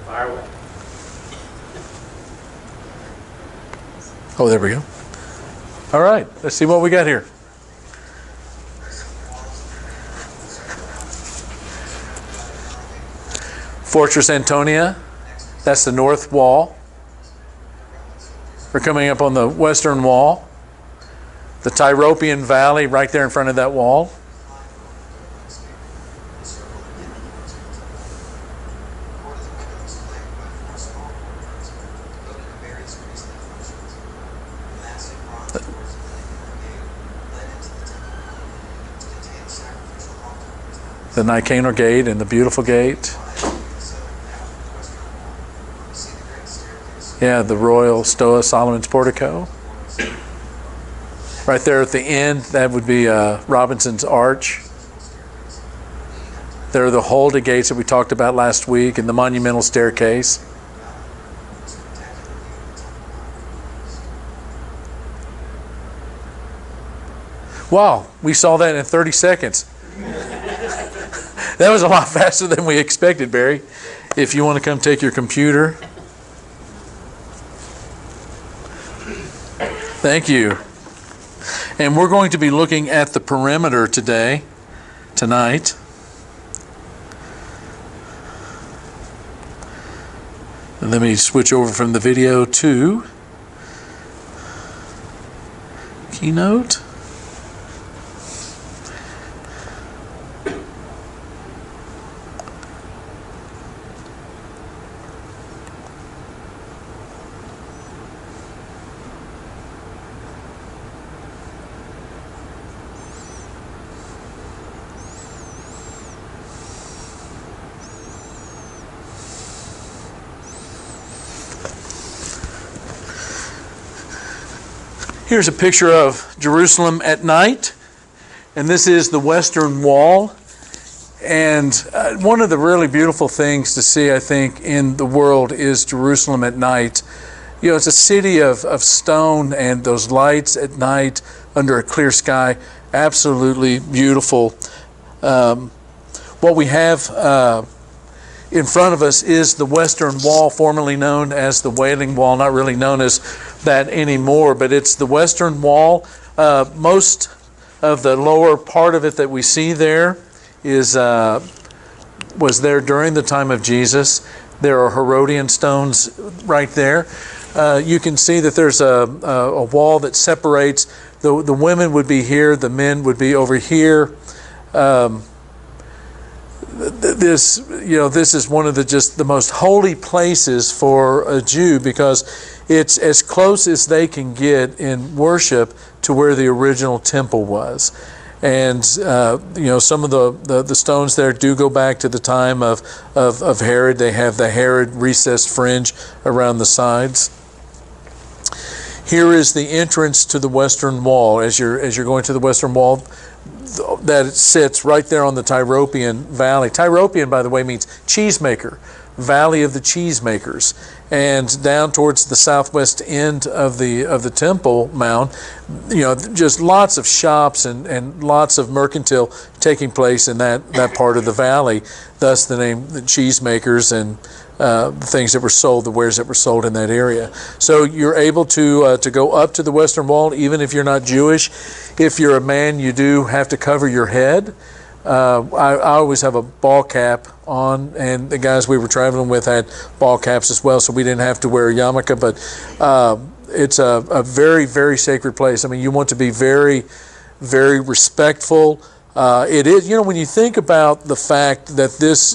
Fire away. Oh, there we go. All right, let's see what we got here. Fortress Antonia, that's the north wall. We're coming up on the western wall. The Tyropian Valley right there in front of that wall. The Nicanor Gate and the beautiful gate. Yeah, the Royal Stoa Solomon's Portico. Right there at the end, that would be Robinson's Arch. There are the Holda Gates that we talked about last week and the monumental staircase. Wow, we saw that in 30 seconds. That was a lot faster than we expected, Barry. If you want to come take your computer. Thank you. And we're going to be looking at the perimeter tonight. And let me switch over from the video to Keynote. Here's a picture of Jerusalem at night, and this is the Western Wall. And one of the really beautiful things to see, I think, in the world is Jerusalem at night. You know, it's a city of stone, and those lights at night under a clear sky, absolutely beautiful. What we have in front of us is the Western Wall, formerly known as the Wailing Wall, not really known as that anymore, but it's the Western Wall. Most of the lower part of it that we see there was there during the time of Jesus. There are Herodian stones right there. You can see that there's a wall that separates. The women would be here, the men would be over here. This is one of the most holy places for a Jew, because it's as close as they can get in worship to where the original temple was. And some of the stones there do go back to the time of Herod. They have the Herod recessed fringe around the sides. Here is the entrance to the Western Wall. As you're going to the Western Wall, that it sits right there on the Tyropian Valley. Tyropian, by the way, means cheesemaker, Valley of the Cheesemakers. And down towards the southwest end of the Temple Mount, just lots of shops and lots of mercantile taking place in that part of the valley. Thus the name the cheesemakers and the things that were sold, the wares that were sold in that area. So you're able to go up to the Western Wall, even if you're not Jewish. If you're a man, you do have to cover your head. I always have a ball cap on, and the guys we were traveling with had ball caps as well, so we didn't have to wear a yarmulke. But it's a very, very sacred place. I mean, you want to be very, very respectful. It is, when you think about the fact that this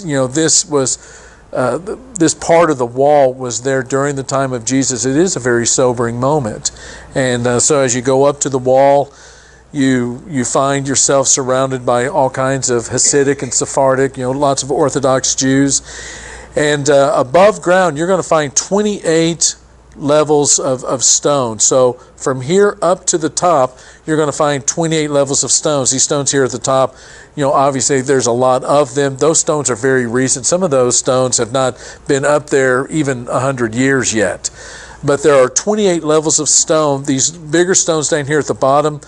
part of the wall was there during the time of Jesus, it is a very sobering moment. And so as you go up to the wall, you find yourself surrounded by all kinds of Hasidic and Sephardic, lots of Orthodox Jews. And above ground, you're going to find 28 levels of stone. So from here up to the top, you're going to find 28 levels of stones. These stones here at the top, obviously there's a lot of them. Those stones are very recent. Some of those stones have not been up there even 100 years yet. But there are 28 levels of stone. These bigger stones down here at the bottom,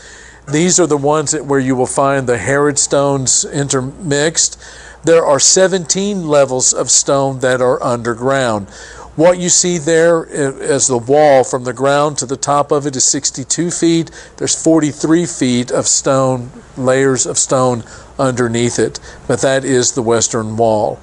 these are the ones where you will find the Herod stones intermixed. There are 17 levels of stone that are underground. What you see there as the wall from the ground to the top of it is 62 feet. There's 43 feet of stone, layers of stone underneath it. But that is the Western Wall.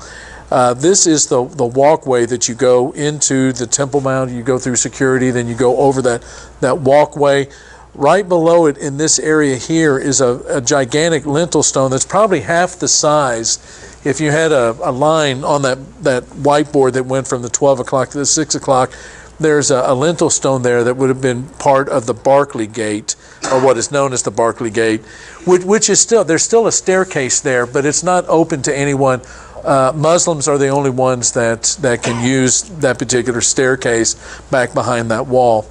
This is the walkway that you go into the Temple Mount. You go through security, then you go over that walkway. Right below it in this area here is a gigantic lintel stone that's probably half the size. If you had a line on that whiteboard that went from the 12 o'clock to the 6 o'clock, there's a lintel stone there that would have been part of the Barclay Gate, or what is known as the Barclay Gate, which is there's still a staircase there, but it's not open to anyone. Muslims are the only ones that can use that particular staircase back behind that wall.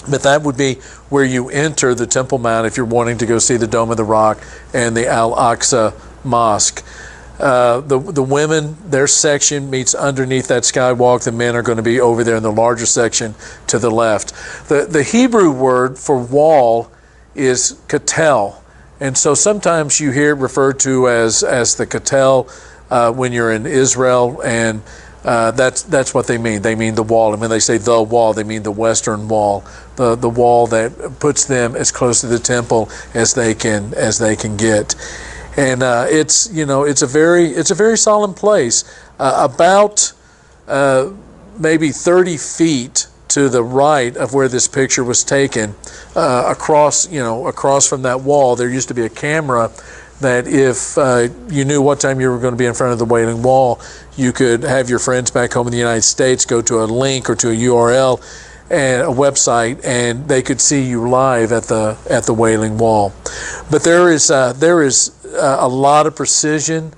But that would be where you enter the Temple Mount if you're wanting to go see the Dome of the Rock and the Al-Aqsa Mosque. The women, their section meets underneath that skywalk. The men are going to be over there in the larger section to the left. The Hebrew word for wall is katel. And so sometimes you hear it referred to as the katel when you're in Israel, and that's what they mean. They mean the wall. And when they say the wall, they mean the Western Wall, the wall that puts them as close to the temple as they can get. And it's a very solemn place. About maybe 30 feet to the right of where this picture was taken, across from that wall, there used to be a camera that if you knew what time you were going to be in front of the Wailing Wall, you could have your friends back home in the United States go to a link or to a URL and a website, and they could see you live at the Wailing Wall. But there is a lot of precision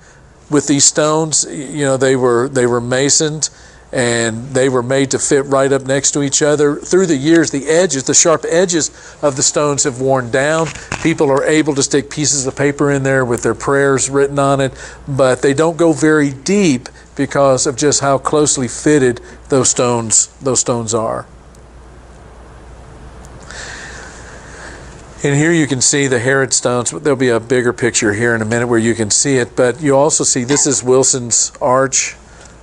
with these stones. They were masoned, and they were made to fit right up next to each other. Through the years, the sharp edges of the stones have worn down. People are able to stick pieces of paper in there with their prayers written on it, but they don't go very deep because of just how closely fitted those stones are. And here you can see the Herod stones. There'll be a bigger picture here in a minute where you can see it, but you also see this is Wilson's Arch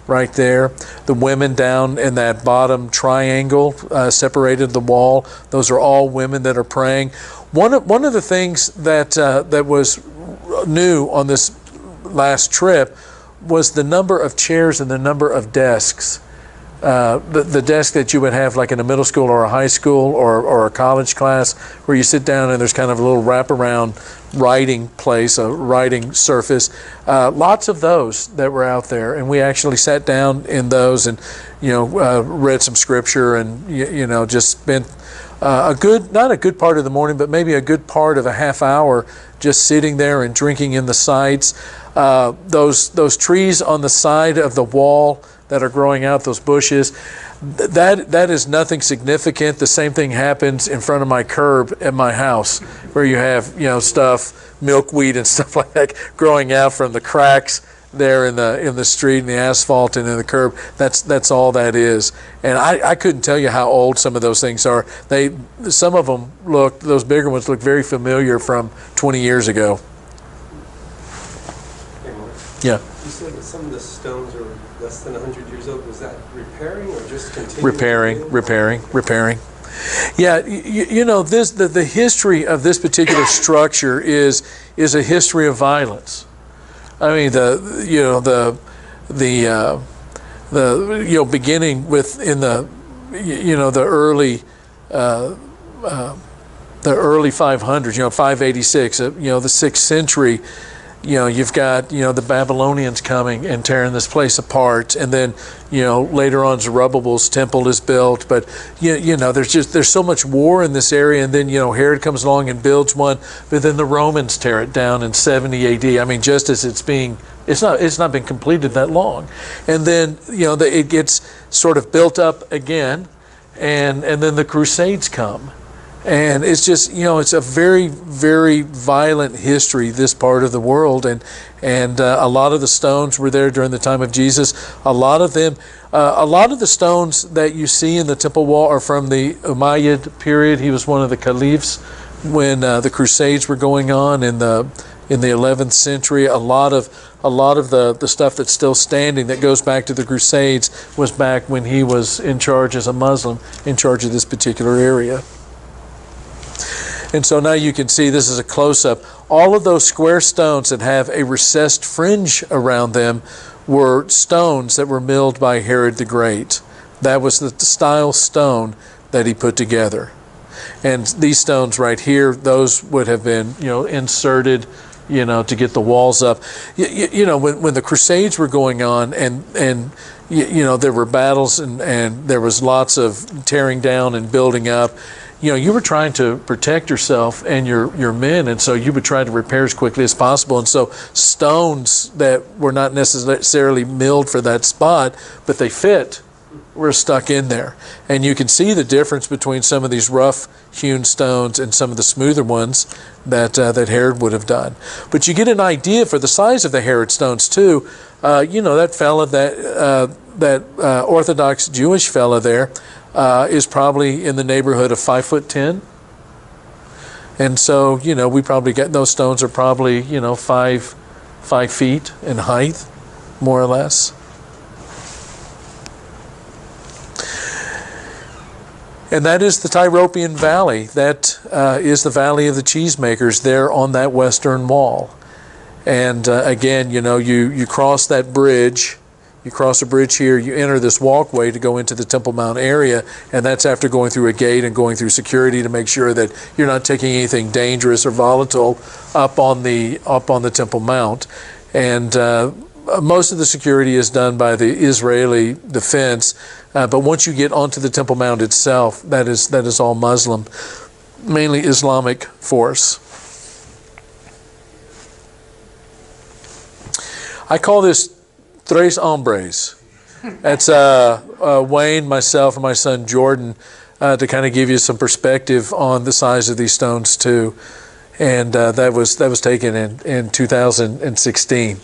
right there. The women down in that bottom triangle separated the wall. Those are all women that are praying. One of the things that was new on this last trip was the number of chairs and the number of desks. The desk that you would have like in a middle school or a high school or a college class, where you sit down and there's kind of a little wraparound writing place, a writing surface. Lots of those that were out there, and we actually sat down in those and read some scripture and just spent not a good part of the morning, but maybe a good part of a half hour just sitting there and drinking in the sights. Those trees on the side of the wall that are growing out, those bushes, that is nothing significant. The same thing happens in front of my curb at my house, where you have stuff, milkweed and stuff like that growing out from the cracks there in the street and the asphalt and in the curb. That's all that is. And I couldn't tell you how old some of those things are. Some of them those bigger ones look very familiar from 20 years ago. Yeah. You said that some of the stones are less than 100 years old. Was that repairing or just continuing? Repairing. Yeah, the history of this particular structure is a history of violence. I mean, beginning with in the early 500s, 586, the 6th century. You've got, the Babylonians coming and tearing this place apart. And then, later on Zerubbabel's temple is built. But, there's so much war in this area. And then, Herod comes along and builds one. But then the Romans tear it down in 70 AD. I mean, just as it's not been completed that long. And then, it gets sort of built up again. And then the Crusades come. And it's just, it's a very, very violent history, this part of the world. And a lot of the stones were there during the time of Jesus. A lot of the stones that you see in the temple wall are from the Umayyad period. He was one of the caliphs when the Crusades were going on in the 11th century. A lot of a lot of the stuff that's still standing that goes back to the Crusades was back when he was in charge as a Muslim, in charge of this particular area. And so now you can see, this is a close-up. All of those square stones that have a recessed fringe around them were stones that were milled by Herod the Great. That was the style stone that he put together. And these stones right here, those would have been, inserted, to get the walls up. When the Crusades were going on, and there were battles and there was lots of tearing down and building up, you were trying to protect yourself and your men, and so you would try to repair as quickly as possible. And so stones that were not necessarily milled for that spot, but they fit, were stuck in there. And you can see the difference between some of these rough hewn stones and some of the smoother ones that Herod would have done. But you get an idea for the size of the Herod stones too. That fella, that Orthodox Jewish fella there, is probably in the neighborhood of 5'10". And so, we probably get, those stones are probably, 5 feet in height, more or less. And that is the Tyropian Valley. That is the Valley of the Cheesemakers there on that western wall. And again, you cross that bridge. You cross a bridge here, you enter this walkway to go into the Temple Mount area, and that's after going through a gate and going through security to make sure that you're not taking anything dangerous or volatile up on the Temple Mount. And most of the security is done by the Israeli defense, but once you get onto the Temple Mount itself, that is all Muslim, mainly Islamic force. I call this Tres Hombres. That's Wayne, myself, and my son Jordan, to kind of give you some perspective on the size of these stones too. And that was taken in 2016.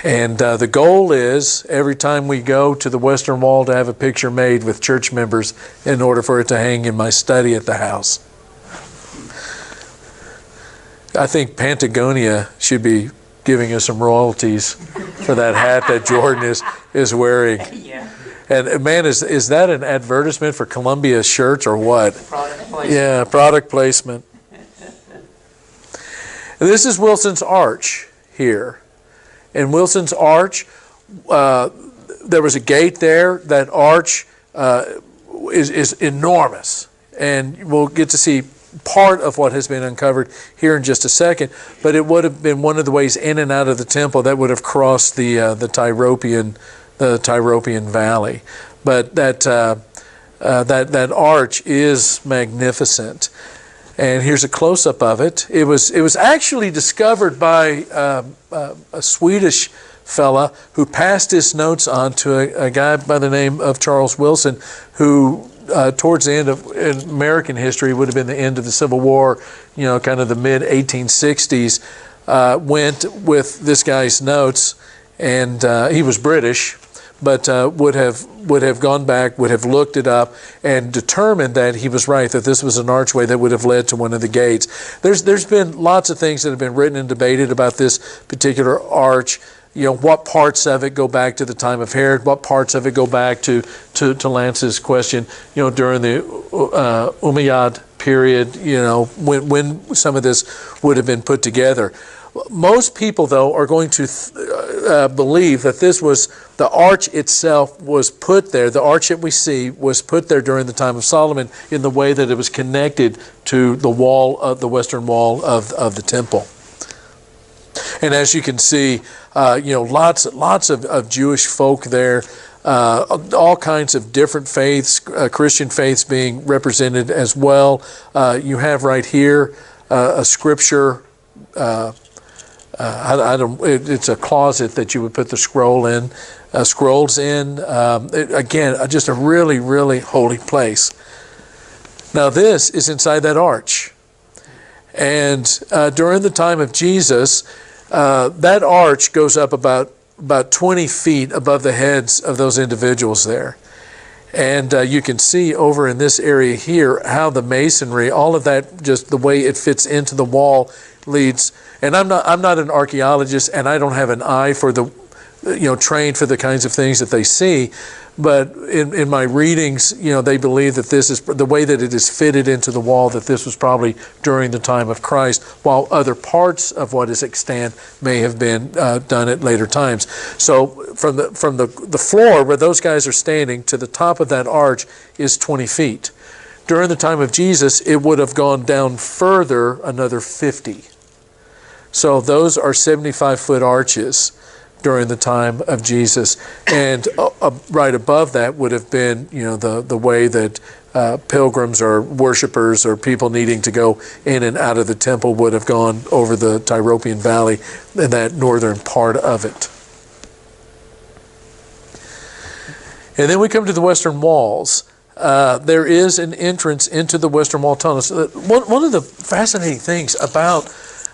And the goal is every time we go to the Western Wall to have a picture made with church members in order for it to hang in my study at the house. I think Patagonia should be giving us some royalties for that hat that Jordan is wearing. Yeah. And man, is that an advertisement for Columbia shirts or what? Product placement. Yeah, product placement. And this is Wilson's Arch here. And Wilson's Arch, there was a gate there. That arch is enormous. And we'll get to see part of what has been uncovered here in just a second, but it would have been one of the ways in and out of the temple that would have crossed the Tyropian Valley. But that arch is magnificent, and here's a close-up of it. It was actually discovered by a Swedish fella who passed his notes on to a guy by the name of Charles Wilson, who towards the end of American history, would have been the end of the Civil War, kind of the mid-1860s, went with this guy's notes, and he was British, but would have gone back, would have looked it up, and determined that he was right, that this was an archway that would have led to one of the gates. There's been lots of things that have been written and debated about this particular arch. What parts of it go back to the time of Herod? What parts of it go back to Lance's question, during the Umayyad period, when some of this would have been put together. Most people, though, are going to believe that this was, the arch itself was put there, the arch that we see was put there during the time of Solomon in the way that it was connected to the wall of the western wall of the temple. And as you can see, lots of Jewish folk there, all kinds of different faiths, Christian faiths being represented as well. You have right here a scripture. It's a closet that you would put the scrolls in. Again, just a really, really holy place. Now this is inside that arch. And during the time of Jesus, that arch goes up about 20 feet above the heads of those individuals there. And you can see over in this area here how the masonry, all of that, just the way it fits into the wall leads. And I'm not an archaeologist, and I don't have an eye for the, trained for the kinds of things that they see. But in my readings, they believe that this is the way that it is fitted into the wall, that this was probably during the time of Christ, while other parts of what is extant may have been done at later times. So from the floor where those guys are standing to the top of that arch is 20 feet. During the time of Jesus, it would have gone down further, another 50. So those are 75-foot arches during the time of Jesus. And right above that would have been, the way that pilgrims or worshipers or people needing to go in and out of the temple would have gone over the Tyropoeon Valley and that northern part of it. And then we come to the western walls. There is an entrance into the western wall tunnels. One of the fascinating things about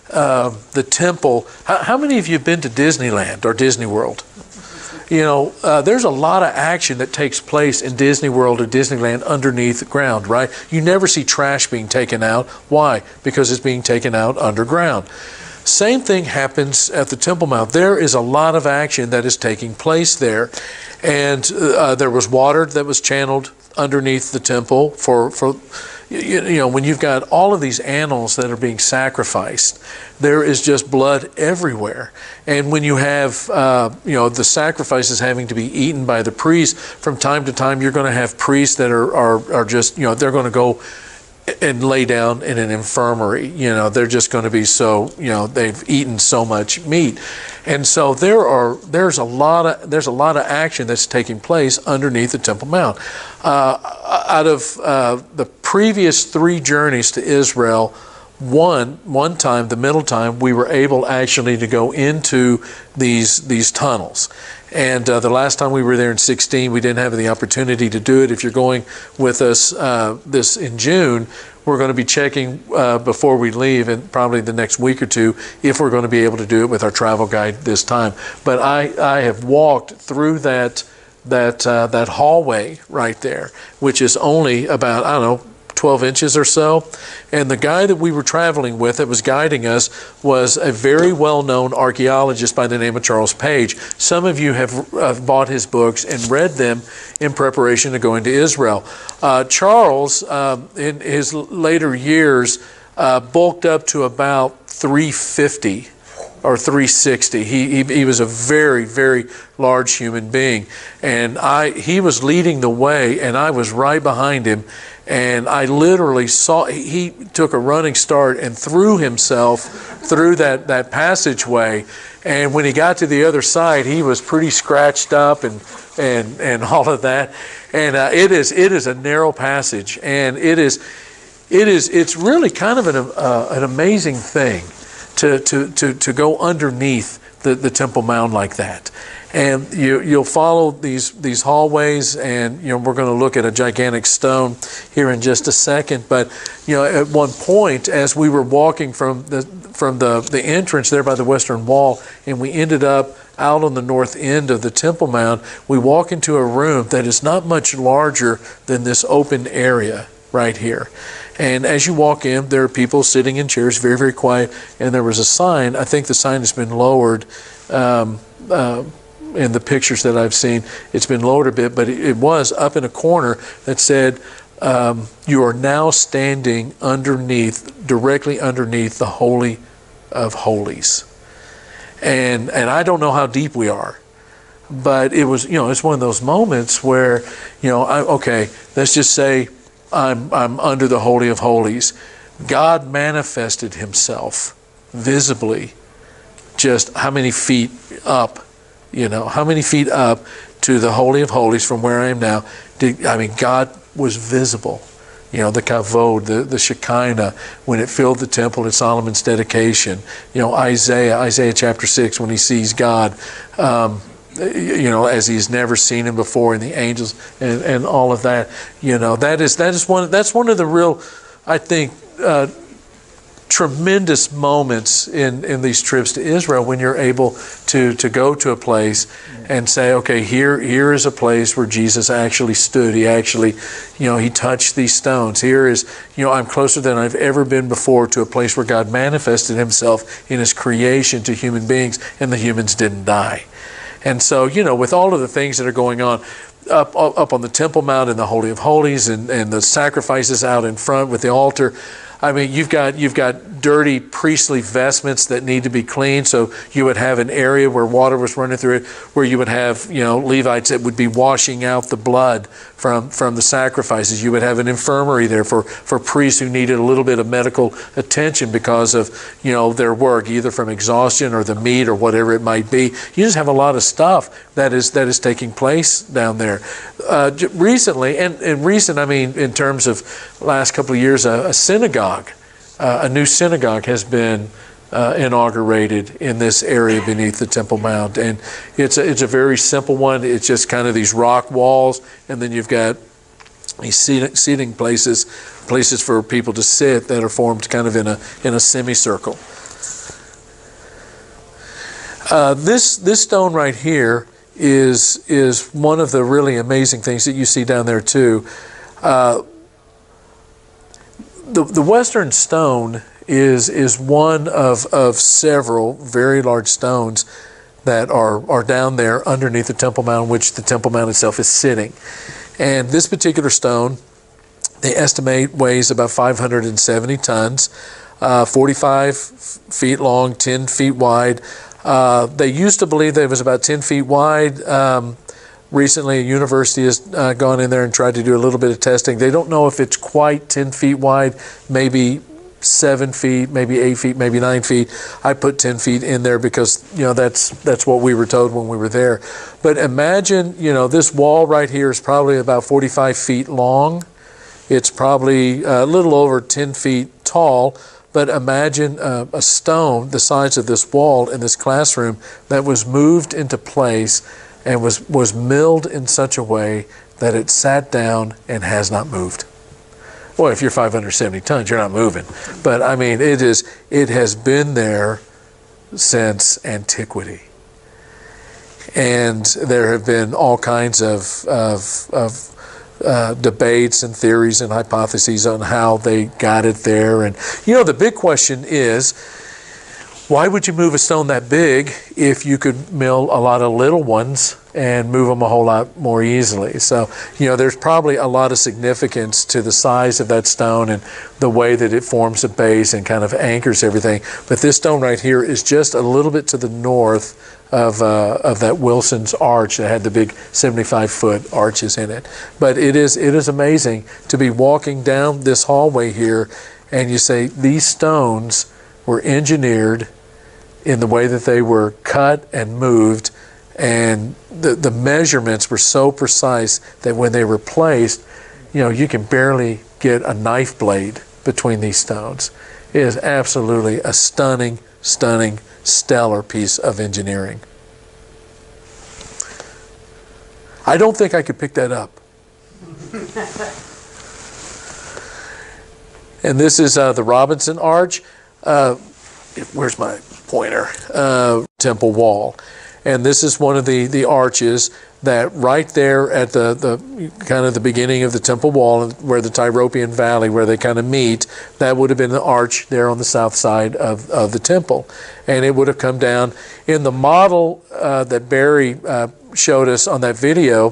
the temple, how many of you have been to Disneyland or Disney World? There's a lot of action that takes place in Disney World or Disneyland underneath the ground, right? You never see trash being taken out. Why? Because it's being taken out underground. Same thing happens at the Temple Mount. There is a lot of action that is taking place there. And there was water that was channeled underneath the temple for when you've got all of these animals that are being sacrificed, there is just blood everywhere. And when you have, the sacrifices having to be eaten by the priest, from time to time, you're going to have priests that are just, they're going to go and lay down in an infirmary. They're just going to be so, they've eaten so much meat. And so there's a lot of action that's taking place underneath the Temple Mount. Out of the previous 3 journeys to Israel, one time, the middle time, we were able actually to go into these tunnels. And the last time we were there in 2016, we didn't have the opportunity to do it. If you're going with us this in June, we're going to be checking before we leave, and probably the next week or two, if we're going to be able to do it with our travel guide this time. But I have walked through that hallway right there, which is only about, 12 inches or so. And the guy that we were traveling with that was guiding us was a very well-known archaeologist by the name of Charles Page. Some of you have bought his books and read them in preparation to going to Israel. Charles, in his later years, bulked up to about 350 or 360. He was a very, very large human being. And he was leading the way, and I was right behind him. And I literally saw, he took a running start and threw himself through that passageway. And when he got to the other side, he was pretty scratched up and all of that. And it is a narrow passage, and it's really kind of an amazing thing to go underneath the Temple Mount like that. And you'll follow these hallways, and we're going to look at a gigantic stone here in just a second. But at one point, as we were walking from the entrance there by the Western Wall, and we ended up out on the north end of the Temple Mount, we walk into a room that is not much larger than this open area right here. And as you walk in, there are people sitting in chairs, very, very quiet. And there was a sign. I think the sign has been lowered in the pictures that I've seen. It's been lowered a bit, but it was up in a corner that said, you are now standing directly underneath the Holy of Holies. And I don't know how deep we are. But it was, it's one of those moments where, okay, let's just say I'm under the Holy of Holies. God manifested himself visibly. Just how many feet up, how many feet up to the Holy of Holies from where I am now. God was visible. The kavod, the Shekinah, when it filled the temple at Solomon's dedication. Isaiah chapter 6, when he sees God, as he's never seen him before, and the angels and all of that. That's one of the real, I think, tremendous moments in these trips to Israel when you're able to go to a place and say, okay, here is a place where Jesus actually stood. He actually, he touched these stones. Here is, I'm closer than I've ever been before to a place where God manifested himself in his creation to human beings, and the humans didn't die. And so, with all of the things that are going on, up on the Temple Mount in the Holy of Holies, and the sacrifices out in front with the altar, I mean, you've got dirty priestly vestments that need to be cleaned. So you would have an area where water was running through it, where you would have, Levites that would be washing out the blood from the sacrifices. You would have an infirmary there for priests who needed a little bit of medical attention because of, their work, either from exhaustion or the meat or whatever it might be. You just have a lot of stuff that is taking place down there. Recently, and recent, I mean, in terms of last couple of years, a synagogue, a new synagogue has been inaugurated in this area beneath the Temple Mount, and it's a very simple one. It's just kind of these rock walls, and then you've got these seating places for people to sit that are formed kind of in a semicircle. This stone right here is one of the really amazing things that you see down there too. The Western stone is one of several very large stones that are down there underneath the Temple Mount, in which the Temple Mount itself is sitting. And this particular stone, they estimate, weighs about 570 tons, 45 feet long, 10 feet wide. They used to believe that it was about 10 feet wide. Recently, a university has gone in there and tried to do a little bit of testing. They don't know if it's quite 10 feet wide, maybe 7 feet, maybe 8 feet, maybe 9 feet. I put 10 feet in there because, that's what we were told when we were there. But imagine, this wall right here is probably about 45 feet long. It's probably a little over 10 feet tall. But imagine a stone the size of this wall in this classroom that was moved into place and was milled in such a way that it sat down and has not moved. Well, if you're 570 tons, you're not moving. But I mean, it has been there since antiquity. And there have been all kinds of debates and theories and hypotheses on how they got it there. And the big question is, why would you move a stone that big if you could mill a lot of little ones and move them a whole lot more easily? So, there's probably a lot of significance to the size of that stone and the way that it forms a base and kind of anchors everything. But this stone right here is just a little bit to the north of that Wilson's arch that had the big 75-foot arches in it. But it is amazing to be walking down this hallway here, and you say these stones were engineered in the way that they were cut and moved, and the measurements were so precise that when they were placed, you can barely get a knife blade between these stones. It is absolutely a stunning, stellar piece of engineering. I don't think I could pick that up. And this is the Robinson Arch. Where's my pointer? Temple wall. And this is one of the arches that right there at the kind of the beginning of the temple wall, where the Tyropean Valley, where they kind of meet, that would have been the arch there on the south side of the temple. And it would have come down. In the model that Barry showed us on that video,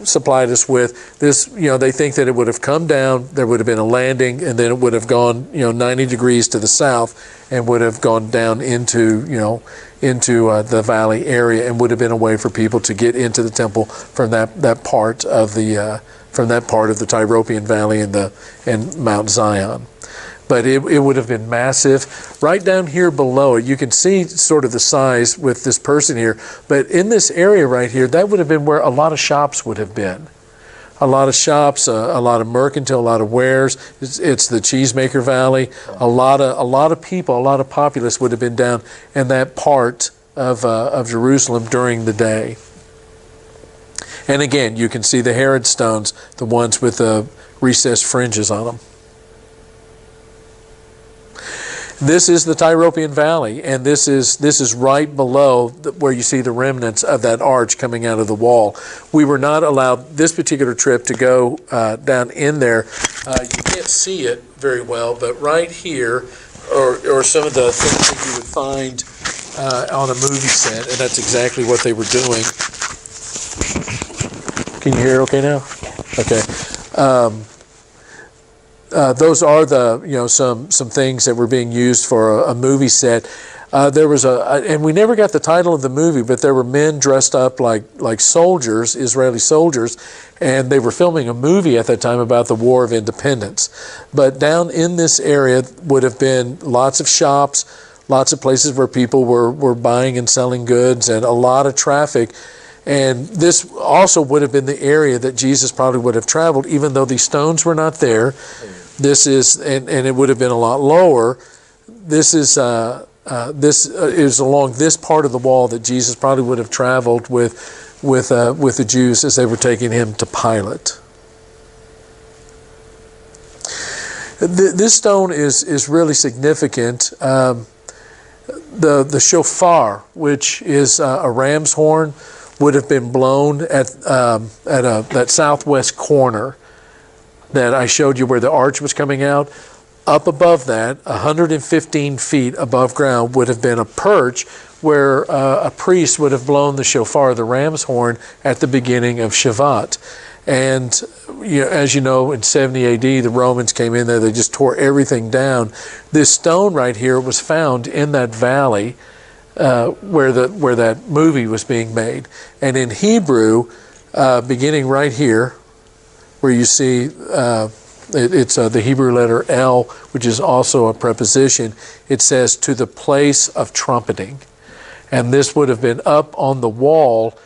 supplied us with this, they think that it would have come down, there would have been a landing, and then it would have gone 90 degrees to the south and would have gone down into the valley area, and would have been a way for people to get into the temple from that part of the Tyropean Valley and Mount Zion. But it would have been massive. Right down here below it, you can see sort of the size with this person here. But in this area right here, that would have been where a lot of shops would have been. A lot of shops, a lot of mercantile, a lot of wares. It's the Cheesemaker Valley. A lot of people, a lot of populace would have been down in that part of Jerusalem during the day. And again, you can see the Herod stones, the ones with the recessed fringes on them. This is the Tyropian Valley, and this is right below where you see the remnants of that arch coming out of the wall. We were not allowed this particular trip to go down in there. You can't see it very well, but right here are some of the things that you would find on a movie set, and that's exactly what they were doing. Can you hear okay now? Okay. Those are the some things that were being used for a movie set. There was and we never got the title of the movie, but there were men dressed up like soldiers, Israeli soldiers, and they were filming a movie at that time about the War of Independence. But down in this area would have been lots of shops, lots of places where people were buying and selling goods, and a lot of traffic. And this also would have been the area that Jesus probably would have traveled, even though these stones were not there. This is, and it would have been a lot lower. This is along this part of the wall that Jesus probably would have traveled with the Jews as they were taking him to Pilate. This stone is really significant. The shofar, which is a ram's horn, would have been blown at that southwest corner that I showed you where the arch was coming out. Up above that, 115 feet above ground, would have been a perch where a priest would have blown the shofar, the ram's horn, at the beginning of Shavat. And as you know, in 70 AD, the Romans came in there, they just tore everything down. This stone right here was found in that valley where that movie was being made. And in Hebrew, beginning right here, where you see it's the Hebrew letter L, which is also a preposition, it says to the place of trumpeting. And this would have been up on the wall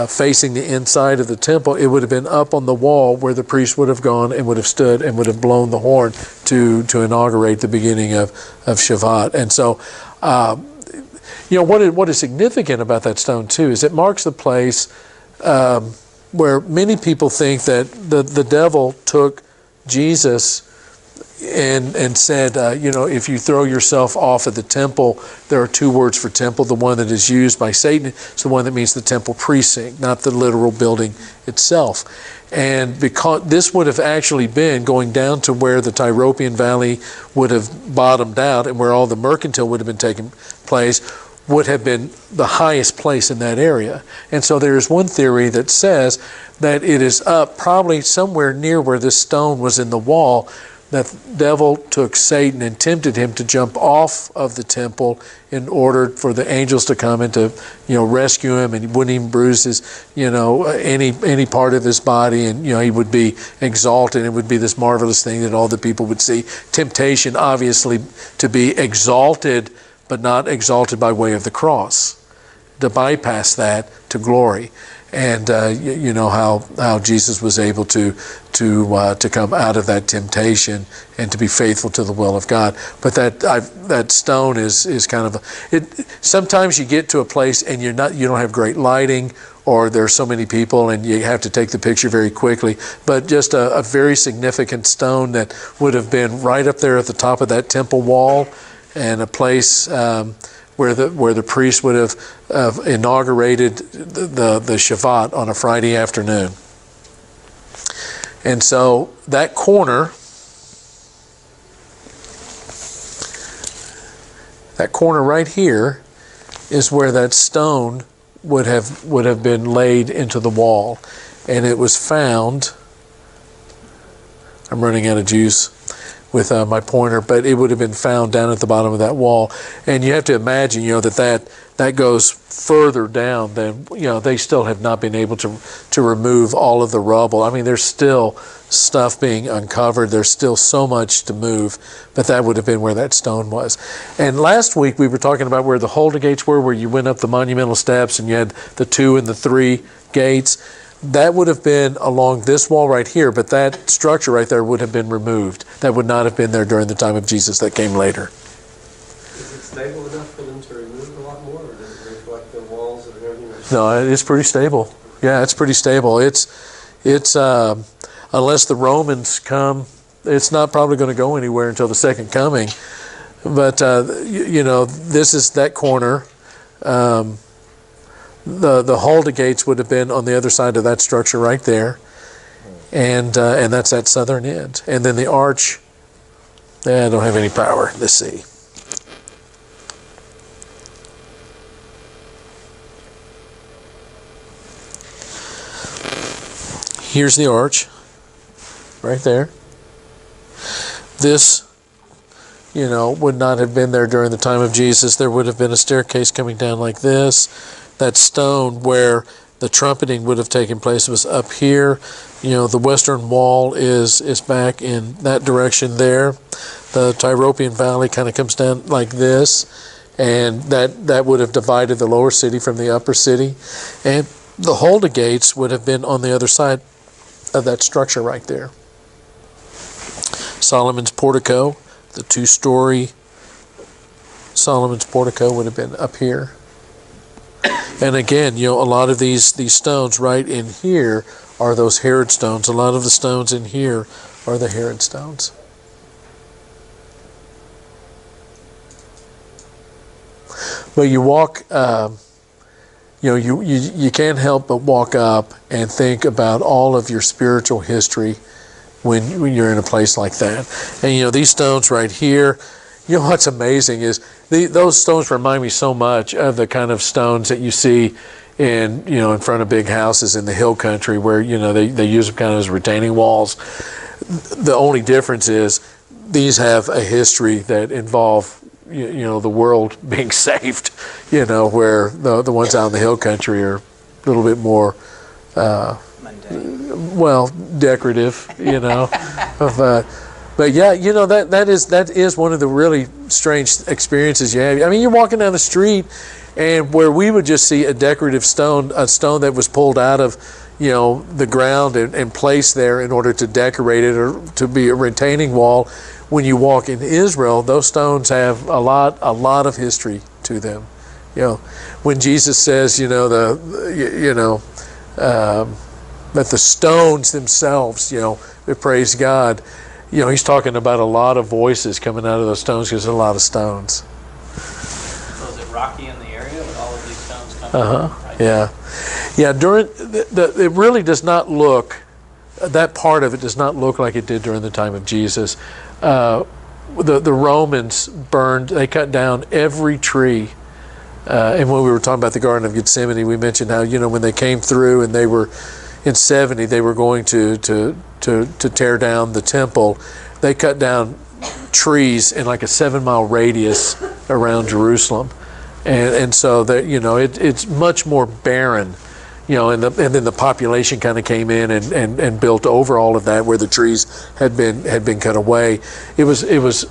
facing the inside of the temple. It would have been up on the wall where the priest would have gone and would have stood and would have blown the horn to inaugurate the beginning of Shavat. And so what is significant about that stone too is it marks the place where many people think that the devil took Jesus and said, if you throw yourself off of the temple, there are two words for temple. The one that is used by Satan is the one that means the temple precinct, not the literal building itself. And because this would have actually been going down to where the Tyropian Valley would have bottomed out and where all the mercantile would have been taking place, would have been the highest place in that area. And so there is one theory that says that it is up probably somewhere near where this stone was in the wall, that the devil took Satan and tempted him to jump off of the temple in order for the angels to come and to rescue him, and he wouldn't even bruise his any part of his body, and he would be exalted. It would be this marvelous thing that all the people would see. Temptation obviously to be exalted, but not exalted by way of the cross, to bypass that to glory. And you know how Jesus was able to come out of that temptation and to be faithful to the will of God. But that stone is kind of sometimes you get to a place and you don't have great lighting, or there's so many people and you have to take the picture very quickly. But just a very significant stone that would have been right up there at the top of that temple wall, and a place where the priest would have inaugurated the Shavat on a Friday afternoon. And so that corner right here is where that stone would have been laid into the wall. And it was found, I'm running out of juice with my pointer, but it would have been found down at the bottom of that wall. And you have to imagine, that goes further down than, they still have not been able to remove all of the rubble. I mean, there's still stuff being uncovered. There's still so much to move, but that would have been where that stone was. And last week we were talking about where the Holden gates were, where you went up the monumental steps and you had the 2 and the 3 gates. That would have been along this wall right here, but that structure right there would have been removed. That would not have been there during the time of Jesus. That came later. Is it stable enough for them to remove a lot more, or does it reflect the walls and everything? No, it's pretty stable. Yeah, it's pretty stable. It's unless the Romans come it's not probably going to go anywhere until the second coming. But this is that corner. The Hulda gates would have been on the other side of that structure right there, and that's that southern end. And then the arch. I don't have any power. Let's see. Here's the arch, right there. This, would not have been there during the time of Jesus. There would have been a staircase coming down like this. That stone where the trumpeting would have taken place was up here. The western wall is back in that direction there. The Tyropian Valley kind of comes down like this, and that would have divided the lower city from the upper city. And the Hulda gates would have been on the other side of that structure right there. Solomon's portico, the two-story Solomon's portico would have been up here. And again, a lot of these stones right in here are those Herod stones. A lot of the stones in here are the Herod stones. But you walk, you can't help but walk up and think about all of your spiritual history when you're in a place like that. And these stones right here, what's amazing is those stones remind me so much of the kind of stones that you see in front of big houses in the hill country, where they use them kind of as retaining walls. The only difference is these have a history that involve the world being saved, where the ones out in the hill country are a little bit more decorative, but yeah, that is one of the really strange experiences you have. I mean, you're walking down the street, and where we would just see a decorative stone, a stone that was pulled out of the ground and placed there in order to decorate it or to be a retaining wall. When you walk in Israel, those stones have a lot of history to them. When Jesus says, that the stones themselves, praise God, he's talking about a lot of voices coming out of those stones, because there's a lot of stones. So is it rocky in the area with all of these stones coming from? Right? Yeah. During it really does not look. That part of it does not look like it did during the time of Jesus. The Romans burned. They cut down every tree. And when we were talking about the Garden of Gethsemane, we mentioned how when they came through and they were in 70, they were going to tear down the temple. They cut down trees in like a 7-mile radius around Jerusalem, and so that it's much more barren. And then the population kind of came in and built over all of that where the trees had been cut away. It was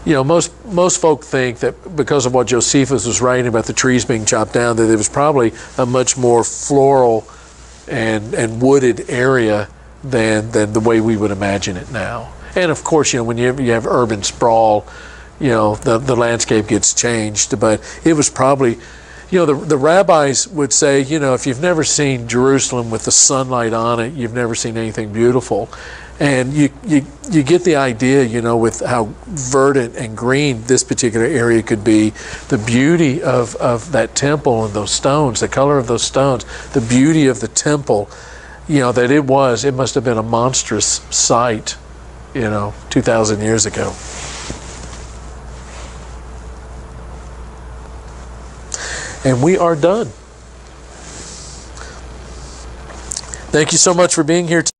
most folk think that because of what Josephus was writing about the trees being chopped down, that it was probably a much more floral and wooded area than the way we would imagine it now. And of course, when you have urban sprawl, the landscape gets changed. But it was probably, the rabbis would say, if you've never seen Jerusalem with the sunlight on it, you've never seen anything beautiful. And you get the idea, with how verdant and green this particular area could be, the beauty of that temple and those stones, the color of those stones, the beauty of the temple, that it must have been a monstrous sight, 2,000 years ago. And we are done. Thank you so much for being here today.